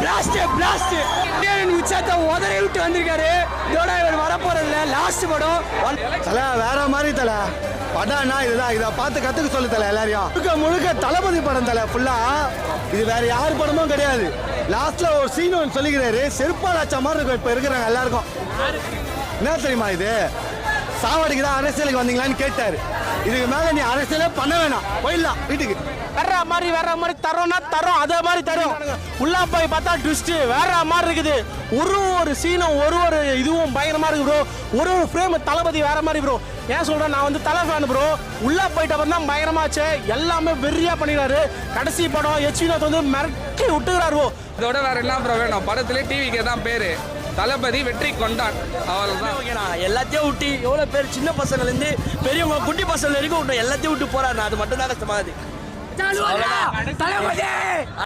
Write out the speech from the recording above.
Blast உச்சத்தை உதறி விட்டு வந்திருக்காரு. இதோட இவர் வரப்போறதில்ல, லாஸ்ட் படம் தலை வேற மாதிரி தலை படம்னா இதுதான். இதை பார்த்து கத்துக்க சொல்லு தலை எல்லாரையும். முழுக்க முழுக்க தளபதி படம் தலை ஃபுல்லா. இது வேற யார் படமும் கிடையாது. லாஸ்ட்ல ஒரு சீன் ஒன்று சொல்லிக்கிறாரு, செருப்பால் அச்ச மாதிரி இருக்கும் இப்ப இருக்கிறாங்க எல்லாருக்கும். என்ன தெரியுமா இது, சாவடிக்கு தான் அரசியலுக்கு வந்தீங்களான்னு கேட்டாரு. இதுக்கு மேல நீ அரசியலே பண்ண வேணாம், போயிடலாம் வீட்டுக்கு. வேற மாதிரி தரோம்னா தரோம், அதே மாதிரி தரும். உள்ள போய் பார்த்தா ட்விஸ்ட் வேற மாதிரி இருக்குது. ஒரு சீனும் ஒரு இதுவும் பயங்கரமா இருக்கு ப்ரோ. ஒரு ஃப்ரேம் தளபதி வேற மாதிரி ப்ரோ. ஏன் சொல்றேன், நான் வந்து தலை ஃபேன் ப்ரோ. உள்ள போயிட்ட அப்புறம் தான் பயங்கரமாச்சு. எல்லாமே வெறியா பண்ணிடுறாரு. கடைசி படம் எச்வினோத் வந்து மிரட்டி விட்டுக்கிறாரு ப்ரோ. இதோட வேற என்ன ப்ரோ வேணும், படத்திலே டிவிக்கே தான் பேரு. தளபதி வெற்றி கொண்டான், அவ்வளவுதான். எல்லாத்தையும் விட்டு எவ்வளவு பேர் சின்ன பசங்கள்ல இருந்து பெரியவங்க குட்டி பசங்க வரைக்கும் எல்லாத்தையும் விட்டு போறாரு. அது மட்டும் தான் கஷ்டமாகுது.